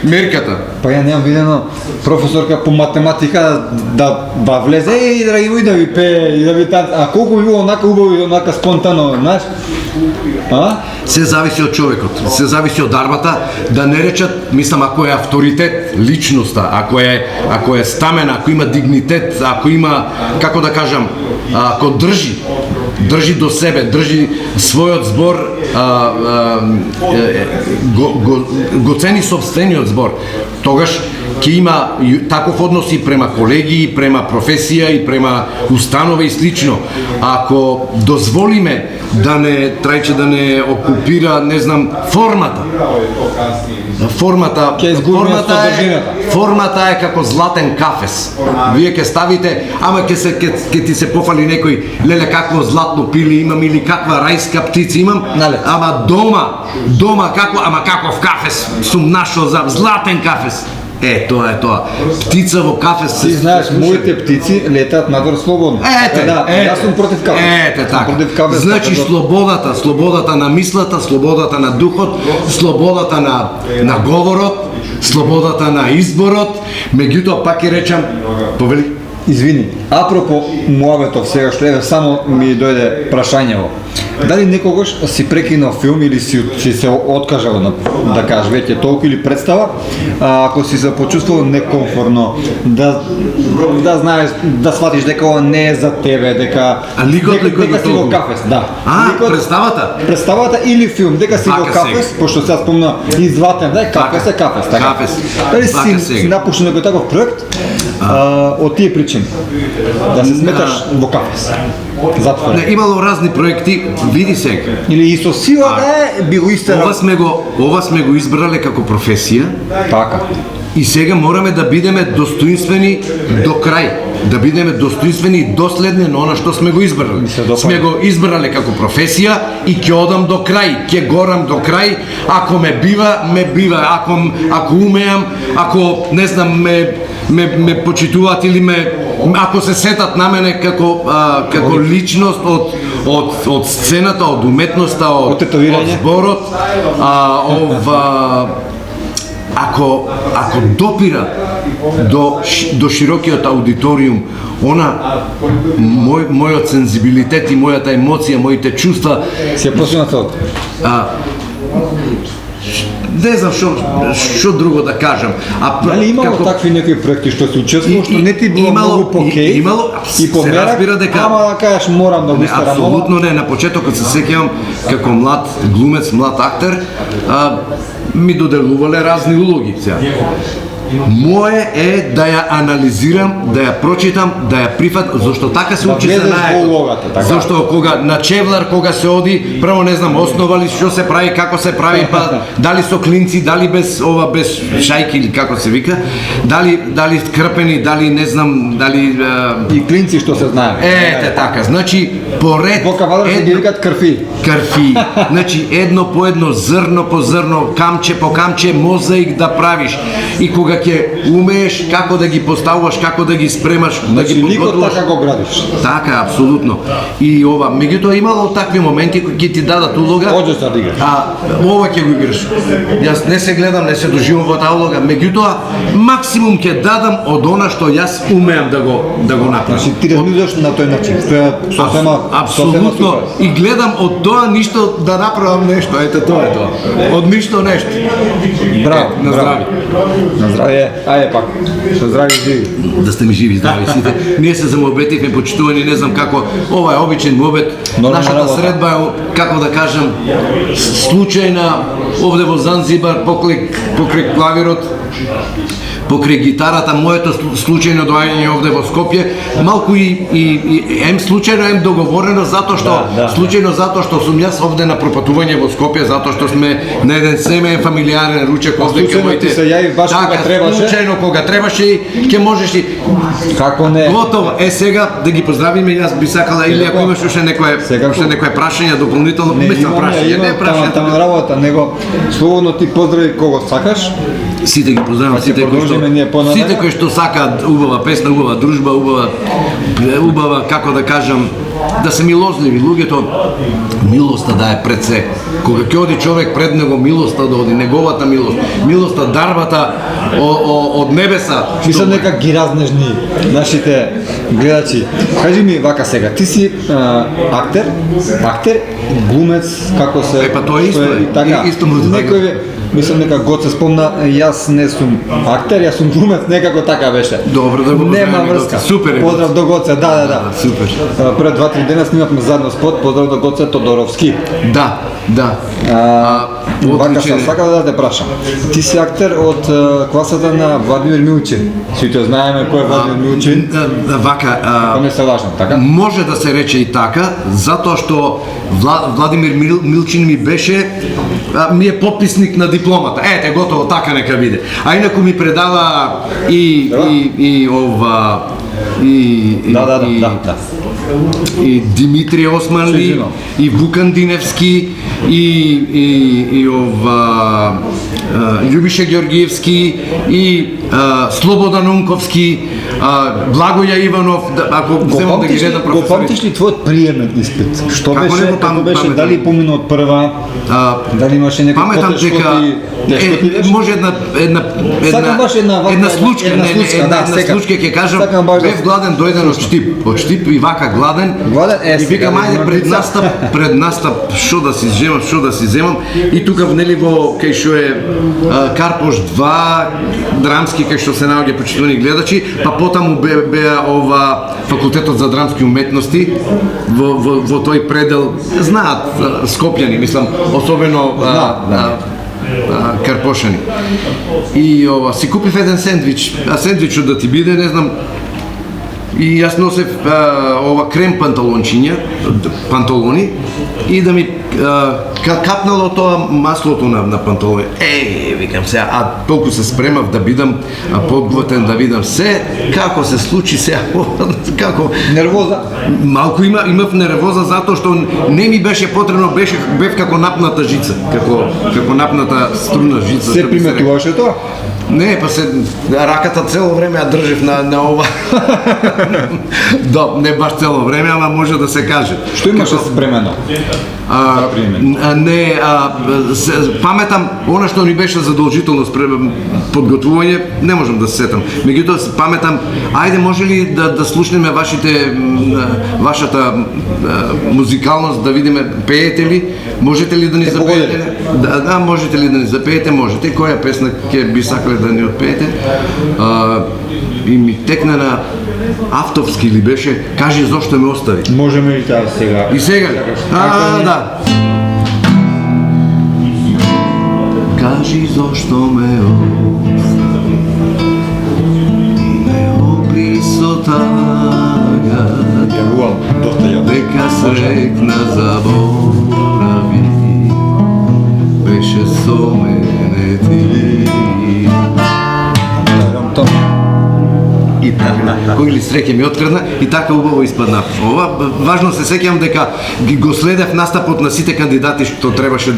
мерката. Па ја немам видено професорка по математика да влезе драги мои, да ви пее и да ви танцува. А колку би било онака убаво и онака спонтано, знаеш? Се зависи од човекот, се зависи од дарбата, да не речат, мислам, ако е авторитет, личноста, ако е стамена, ако има дигнитет, ако има, како да кажам, ако држи до себе, држи својот збор, го цени собствениот збор, тогаш ќе има таков однос и према колеги, и према професија, и према установи и слично. Ако дозволиме да не трајче да не окупира, не знам, формата е како златен кафес. Вие ќе ставите, ама ќе ти се пофали некој, леле какво златно пили имам или каква рајска птица имам, ама дома каков кафес сум нашол за златен кафес. Тоа е тоа. Птица во кафес се... Ти знаеш, моите птици летаат надвор слободно. Јас сум против кафес. Така. Значи слободата на мислата, слободата на духот, слободата на говорот, слободата на изборот, меѓутоа пак ќе речам, повели. Извини, апропо муабетов сега што еве само ми дојде прашањево. Дали некогаш си прекинал филм или си се откажал да кажеш веќе толку или представа, ако си се почувствувал некомфортно, да знаеш, да сватиш дека ова не е за тебе, дека си во кафес, да. Представата или филм, дека си во кафес, пошто сега спомна изватен, кафес е кафес, така. Дали си напушил некој таков проект од тие причини, да се сметаш во кафес? Затворен. Имало разни проекти, види сега. Или и со сила би го истерал. Ова сме го избрале како професија. Така. И сега мораме да бидеме достоинствени до крај. Да бидеме достоинствени и доследни на она што сме го избрале. Сме го избрале како професија и ќе одам до крај, ќе горам до крај. Ако ме бива, ако умеам, ако не знам ме почитуваат или ако се сетат на мене како личност од сцената, од уметноста, од зборот, ако допира до широкиот аудиториум, мојот сензибилитет и мојата емоција, моите чувства се постигнат од не знам што друго да кажам. Дали имало такви некои проекти што се учествувал, што не ти било многу по кеј и по мерак, ама да кажеш морам да го старам? Апсолутно не. На почетокот се сеќавам како млад глумец, млад актер, ми доделувале разни улоги. Моје е да ја анализирам, да ја прочитам, да ја прифатам, зашто така се учи за најдо. Зашто кога на Чевлар, кога се оди, прво не знам, основали што се прави, како се прави, па дали со клинци, дали без шајки или како се вика, дали крпени, дали не знам, дали и клинци што се знае. Така, значи поред во кавадар се ги викаат крфи. Значи едно по едно, зрно по зрно, камче по камче, мозаик да правиш. И кога ќе умееш како да ги поставуваш, како да ги спремаш, да ги подготвуваш. Така го градиш. Така, апсолутно. И ова, меѓутоа имало такви моменти кои ќе ти дадат улога. Можеш да играш. Ова ќе го играш. Јас не се гледам, не се доживам во таа улога, меѓутоа максимум ќе дадам од она што јас умеам да го направам. Значи ти размислуваш на тој начин, што е сосема апсолутно и гледам од тоа ништо да направам нешто, ете тоа е тоа. Од ништо нешто. Браво, на здравје. На здравје. Ајде пак. Со здрави живи. Да сте ми живи, здрави сите. Ние се замобетивме почитувани, не знам како, ова е обичен мобет. Нашата средба е, како да кажам, случајна овде во Занзибар покрај клавирот, покрај гитарата, моето случајно доаѓање овде во Скопје, малку и ем случајно, ем договорено, случајно затоа што сум јас овде на пропатување во Скопје, затоа што сме на еден семеен фамилиарен ручек овде кај моите. Случајно кога требаше, ќе можеш и како не. Готово. Сега да ги поздравиме, јас би сакала или ако имаш уште некое прашање дополнително, мислам прашање, не прашање. Тама работа, него слободно ти поздрави кого сакаш. Сите ги поздравам, сите кои што сакаат убава песна, убава дружба, убава, како да кажам, да се милозливи. Луѓето милоста да е пред се. Кога ќе оди човек пред него, милоста да оди, неговата милоста дарбата од небеса. Мислам дека ги разнежни нашите гледачи. Кажи ми вака сега, ти си актер, глумец, како се... Па тоа исто му некој мислам дека Гоце спомна, јас не сум актер, јас сум глумец, некако така беше. Добро да го нема врска. Супер. Поздрав до Гоце, да. Супер. Пред 2-3 дена снимавме заедно спот, поздрав до Гоце Тодоровски. Да. Вака сам сакал да те прашам. Ти си актер од класата на Владимир Милчин. Сите знаеме кој е Владимир Милчин. Вака, Ако не се лажам, така? може да се рече и така, затоа што Владимир Милчин ми е подписник на дипломата. Ете, готово, така нека биде. А инаку ми предава и ова Да. и Димитри Османли, и Вукан Диневски, и Љубиша Георгиевски, и Слободан Унковски, Благоја Иванов, ако вземам да ги гледам Го професори. памтиш ли твојот приемен испит? Што Како не беше, го како беше, паметам? дали помина од прва, дали имаше некој Паметам дека може Сакам баш една случка, да, сека. случка ќе кажам. Сакам баш да Бев гладен, дојден од Штип и вака гладен. И викам ајде пред настап што да си земам и тука нели во кај што е Карпош 2 драмски кај што се наоѓа почитувани гледачи, па потаму беа ова факултетот за драмски уметности во тој предел знаат скопјани, мислам, особено карпошани. И си купив еден сендвич, а сендвичот да ти биде, не знам, и јас носев крем панталони и да ми капнало тоа маслото на панталони. Викам се, а толку се спремав да бидам подготвен, да видам се како се случи се, како Нервоза? малку имав нервоза затоа што не ми беше потребно, бев како напната жица, како напната струна жица. Се приметуваше тоа? Не, па раката цело време ја држев на ова. Не баш цело време, ама може да се каже. Што имаше спремено? Паметам, она што ни беше задолжително подготвување, не можам да се сетам. Меѓутоа паметам, ајде може ли да слушнеме вашата музикалност, да видиме, пеете ли? Можете ли да ни запеете? Да, можете ли да ни запеете? Можете. Која песна ќе би сакале да ни отпеете? И ми текна на автовски ли беше, кажи зошто ме остави. Можеме и таа сега. И сега? Да. Кажи зошто ме остави, ме обри со тага, Јавувам, доста ја. дека срекна заборави, беше со мене ти. И така, кој ли среќа ми открадна и така убаво испадна. Ова важно се сеќавам дека го следев настапот на сите кандидати што требаше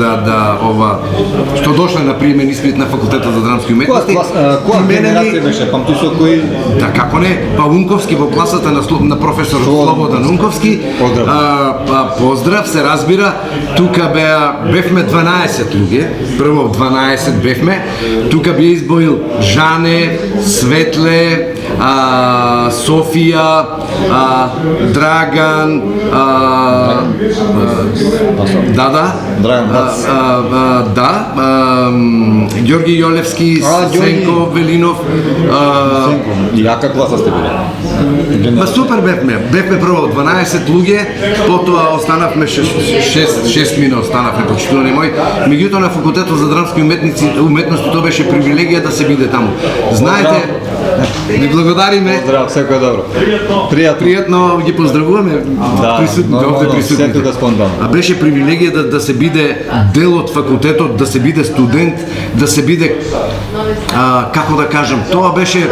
што дошле на приемен испит на факултетот за драмски уметности. Која генерација беше? Памти со кој? Да, како не, па Унковски во класата на професор Слободан Унковски. Поздрав, се разбира. Тука бевме 12 луѓе. Прво 12 бевме. Тука би избоил Жане, Светле, Софија, Драган, Ѓорги Јолевски, Сенко Велинов. И јака класа сте биле? Па супер бевме прво 12 луѓе, потоа останавме 6 мина останавме почитувани мои. Меѓутоа на факултетот за драмски уметности тоа беше привилегија да се биде таму. Знаете, ви благодариме. Здраво, секој е добро. Пријатно ги поздравуваме овде присутните. Секој спонтанно. А беше привилегија да се биде дел од факултетот, да се биде студент, да се биде како да кажам, тоа беше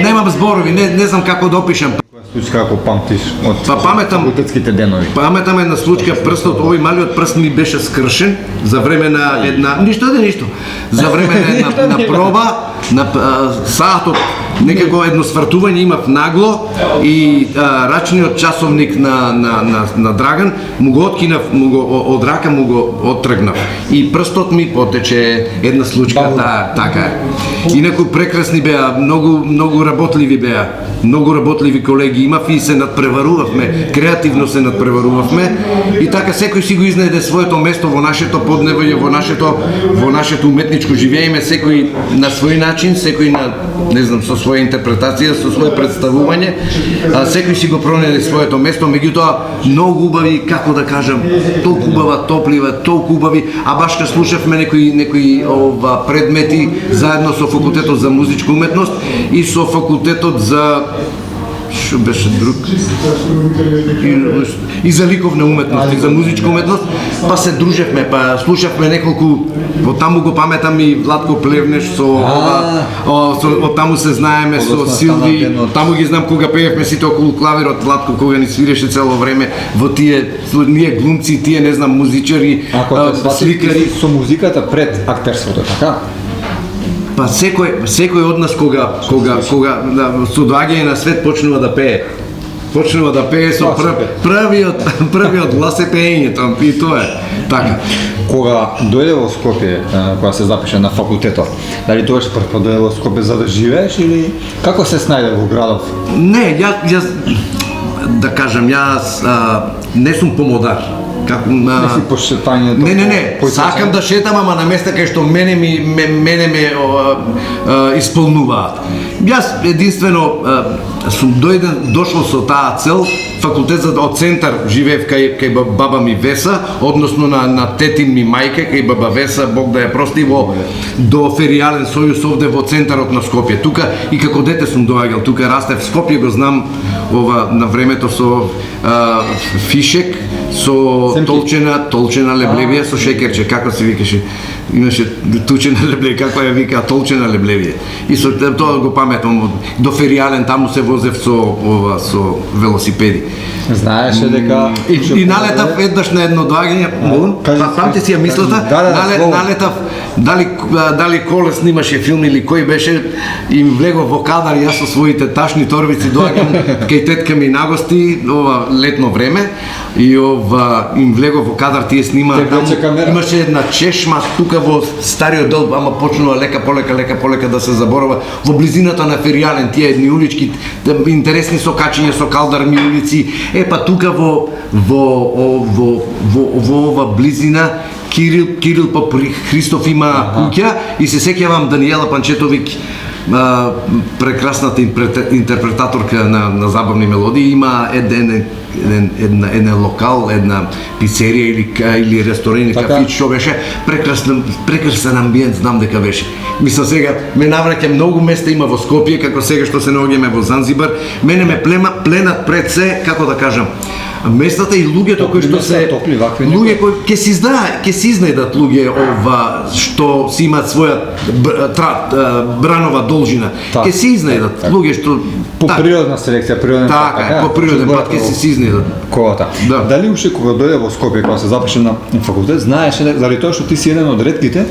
немам зборови, не знам како да опишам. Случка како памтиш од факултетските денови? Паметам една случка, прстот, овој малиот прст ми беше скршен за време на ништо. За време на проба, на саатот, некако едно свртување имав нагло и рачниот часовник на Драган му го откинав, од рака му го оттргнав. И прстот ми потече една случка, така е. Инаку прекрасни беа, многу работливи беа, многу работливи колеги имав и се надпреварувавме, креативно се надпреварувавме и така секој си го изнајде своето место во нашето подневје, во нашето уметничко живеење, секој на свој начин, секој на не знам со своја интерпретација, со свое представување, секој си го пронајде своето место, меѓутоа многу убави, како да кажам, толку убава, топлива, толку убави, а баш кога слушавме некои предмети заедно со факултетот за музичка уметност и со факултетот за што беше друг и за ликовна уметност и за музичка уметност, па се дружевме, па слушавме неколку, од таму го паметам и Владко Плевнеш од таму се знаеме со Силви, таму ги знам кога пеевме сите околу клавирот, Владко кога ни свиреше цело време во ние глумци, тие не знам музичари, сликари. Со музиката пред актерството, така? Па секој од нас кога со доаѓање на свет почнува да пее. Почнува да пее со првиот глас е пеењето и тоа е така. Кога дојде во Скопје, кога се запише на факултетот, дали тогаш прв дојде во Скопје за да живееш или како се снајде во градов? Не, јас да кажам, јас не сум помодар. Не си по шетањето? Не, сакам да шетам, ама на места кај што мене ме исполнуваат. Јас единствено сум дошол со таа цел, факултет од центар живеев кај баба ми Веса, односно на тетин ми мајка, кај баба Веса, Бог да ја прости, до Феријален сојуз овде во центарот на Скопје. Тука и како дете сум доаѓал, тука растев в Скопје, го знам на времето со фишек, со толчена леблевија со шекерче, како се викаше, имаше тучена леблевија, како ја вика, толчена леблевија. И со тоа го паметам, до Феријален таму се возев со велосипеди. Знаеше дека и налетав еднаш на едно доаѓање, памти си ја мислата, налетав дали Колес снимаше филм или кој беше, им влегов во кадар, јас со своите ташни торбици доаѓам кај тетка ми на гости летно време и им влегов во кадар, тие снима, имаше една чешма тука во стариот дел, ама почнува лека полека да се заборава во близината на Феријален, тие едни улички интересни со качење со калдарми улици. Па тука во ова близина Кирил Попри Христов има куќа и се сеќавам Даниела Панчетовик, прекрасната интерпретаторка на забавни мелодии, има еден локал, една пицерија или ресторан, кафич, што беше прекрасен амбиент, знам дека беше. Мислам сега ме навраќа многу места има во Скопје, како сега што се наоѓаме во Занзибар, мене ме пленат пред се, како да кажам, местата и луѓето кои што се луѓе кои ќе се изнајдат луѓе што си имаат своја бранова должина, ќе се изнајдат луѓе што по природна селекција, природен пат. Така, по природен пат ќе се изнајдат. Колата. Дали уште кога дојде во Скопје, кога се запише на факултет, знаеше заради тоа што ти си еден од ретките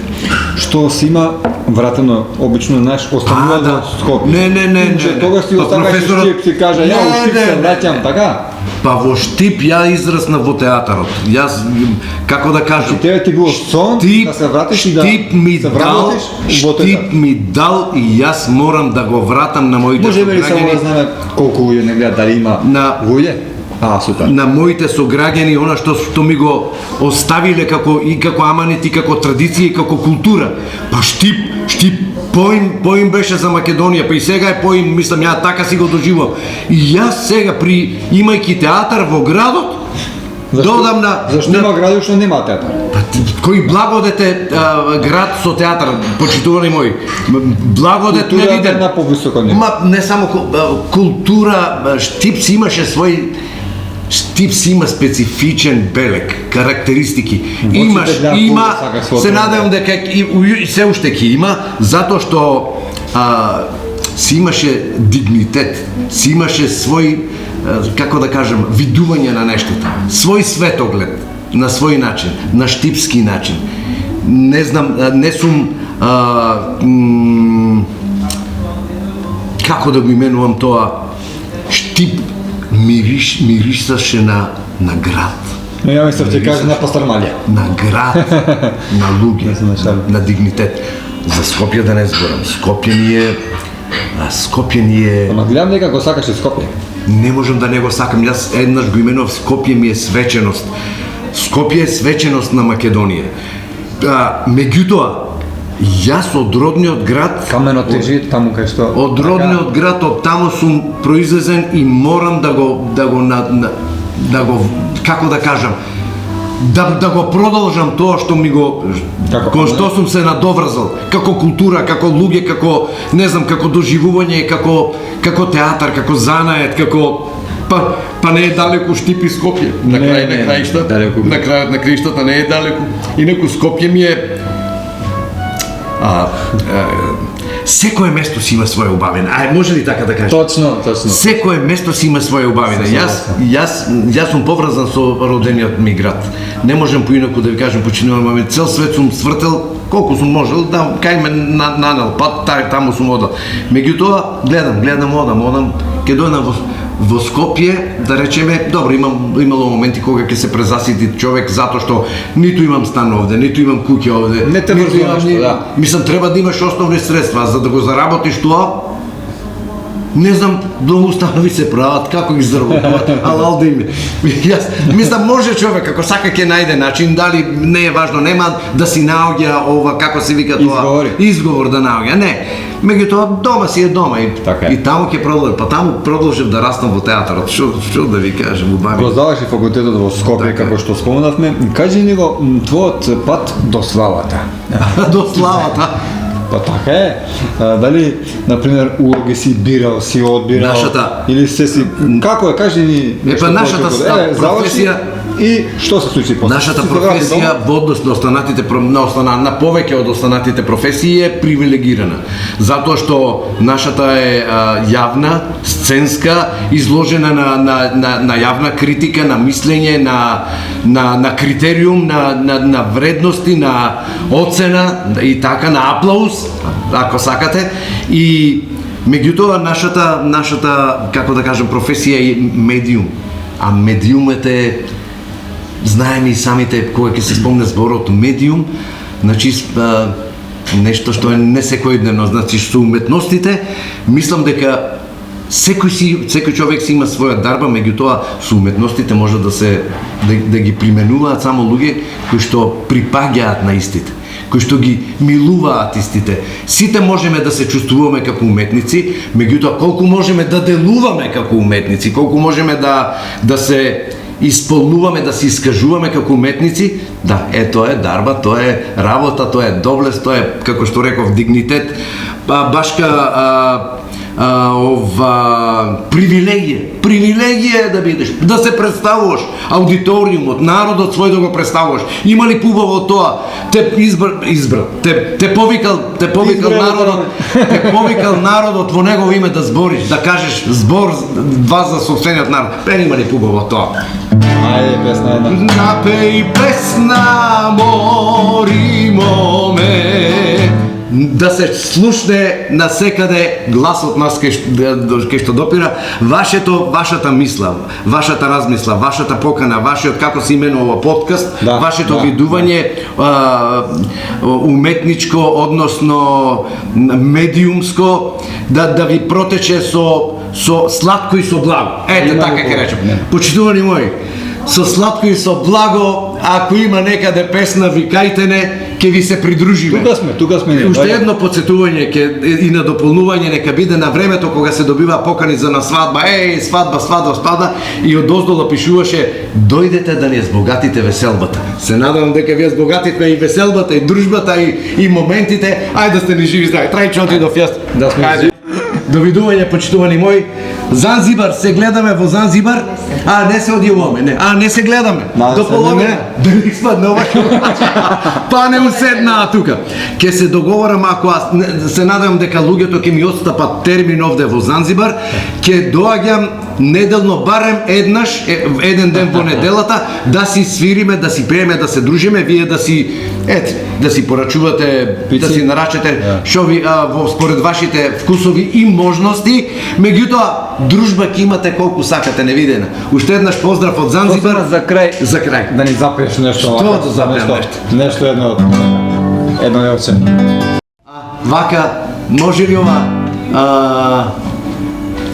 што си има вратено обично наш останува во Скопје. Не. Тогаш ти оставаш Штип, си кажа ја у Штип се враќам, така? Па во Штип ја израснав во театарот. Јас, како да кажам, тебе ти било сон да се вратиш и да се вработиш во театар. Штип ми дал и јас морам да го вратам на моите сограѓани. Може ли само да знаме колку луѓе не гледат, дали има луѓе? Супер. На моите сограѓани, она што ми го оставиле како аманет и како традиција и како култура. Па Штип поим беше за Македонија, па и сега е поим, мислам, ја така си го доживам. И јас сега имајќи театар во градот, додам на... Зашто има градот што нема театар? Кој благодете град со театар, почитувани мои, благодет не виден. Култура на повисоко ниво. Не само култура, Штип си имаше свој... Штип си има специфичен белег, карактеристики. Има, се надевам дека и се уште ќе има, затоа што си имаше дигнитет, си имаше свој, како да кажам, видување на нештото, свој светоглед, на свој начин, на штипски начин. Не знам, не сум, како да го именувам тоа, Штип мирисаше на град. Но ја мислам ќе кажа на Пастармалија. На град, на луѓе, на дигнитет. За Скопје да не зборам. Скопје ни е... Ама гледам дека го сакаше Скопје. не можам да не го сакам. Јас еднаш го именував Скопје ми е свеченост. Скопје е свеченост на Македонија. Меѓутоа, јас од родниот град, Камено тежи таму кај што. од родниот град, од таму сум произлезен и морам да го како да кажам, да го продолжам тоа што ми го кон што сум се надоврзал, како култура, како луѓе, како не знам, како доживување, како театар, како занает, како па не е далеку Штипи Скопје. На крај на краиштата, на крајот на краиштата не е далеку. Инаку Скопје ми е секое место си има своја убавина. Може ли така да кажам? Точно. Секое место си има своја убавина. Јас сум поврзан со родениот ми град. Не можам поинаку да ви кажам, починувам, цел свет сум свртел колку сум можел, да кај ме нанел пат, таму сум одел. Меѓутоа, гледам, одам, ќе дојдам во Скопје, да речеме, добро, имало моменти кога ќе се презасити човек затоа што ниту имам стан овде, ниту имам куќа овде. Не те врзува нешто, да. Мислам, треба да имаш основни средства, а за да го заработиш тоа, не знам, многу установи се прават, како ги заработуват, алал да име. Јас мислам, може човек, ако сака ќе најде начин, дали не е важно, нема да си наоѓа ова, како се вика тоа, изговор да наоѓа, не. Меѓутоа, дома си е дома и таму ќе продолжам, па таму продолжив да растам во театарот, што да ви кажам, убави. Го заврши факултетот во Скопје, како што спомнавме, кажи ни го твојот пат до славата. До славата. Па така е. Дали, например, улоги си бирал, си одбирал, или се си... Како е, кажи ни... Епа, нашата професија... И што се случи после? Нашата професија во однос на останатите на повеќе од останатите професии е привилегирана. Затоа што нашата е јавна, сценска, изложена на јавна критика, на мислење, на критериум, на вредности, на оцена и така, на аплауз, ако сакате. И меѓутоа нашата, како да кажам, професија е медиум. А медиумът е, знаеме и самите, кога ќе се спомне зборот медиум, значи нешто што е не секојдневно, значи со уметностите, мислам дека секој човек си има своја дарба, меѓутоа со уметностите може да ги применуваат само луѓе кои што припаѓаат на истите, кои што ги милуваат истите. Сите можеме да се чувствуваме како уметници, меѓутоа колку можеме да делуваме како уметници, колку можеме да се исполнуваме, да се искажуваме како уметници, да, тоа е дарба, тоа е работа, тоа е доблест, тоа е, како што реков, дигнитет, башка привилегија е да бидеш, да се представуваш, аудиториумот, народот свој да го представуваш. Има ли пубаво тоа? Те повикал народот во негово име да збориш, да кажеш збор два за собствениот народ. Има ли пубаво тоа? Ајде, песна една. Напеј песна, моримо ме, да се слушне насекаде гласот нас кај што допира вашата мисла, вашата размисла, вашата покана, вашиот, како се именува подкаст, вашето видување уметничко, односно медиумско, да ви протече со сладко и со благо. Ете така ќе речем. Почитувани мои, со сладко и со благо, ако има некаде песна, викајте не, ќе ви се придружиме. Тука сме. Уште едно подсетување и на дополнување нека биде на времето кога се добива покани за на свадба. Свадба, и одоздола пишуваше: дојдете да ни збогатите веселбата. Се надевам дека вие збогатите и веселбата, и дружбата, и моментите. Ајде да сте ни живи здрави. Трајче отидов јас. Да сме. Довидување, почитувани мои. Занзибар, се гледаме во Занзибар. Не се одјавуваме, не се гледаме. До половина. Дали спадне ова? Па не уседнаа тука. Ке се договорам, ако се надевам дека луѓето ќе ми отстапат термин овде во Занзибар, ќе доаѓам неделно барем еден ден во неделата, да си свириме, да си пееме, да се дружиме, вие да си порачувате, да си нарачете шо ви според вашите вкусови и можности, меѓутоа дружба ќе имате колку сакате невидена. Уште еднаш поздрав од Занзибар. За крај. Да ни запееш нешто. Што да запеем нешто? Нешто едно јовче. Вака, може ли ова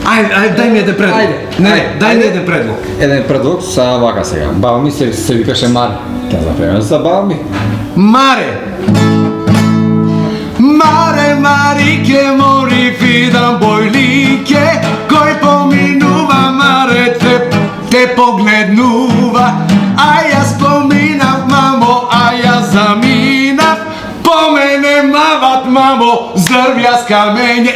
Ајде, дај ми еден предлог. Дај ми еден предлог. Еден предлог са вака сега. Баба ми се викаше Маре. Тя запреме за баба ми. Маре! Маре, Марике, мори фидан бојлике, кој поминува, Маре, те погледнува, а јас поминав, мамо, а јас заминав, по мене мават, мамо, зрвја с камење.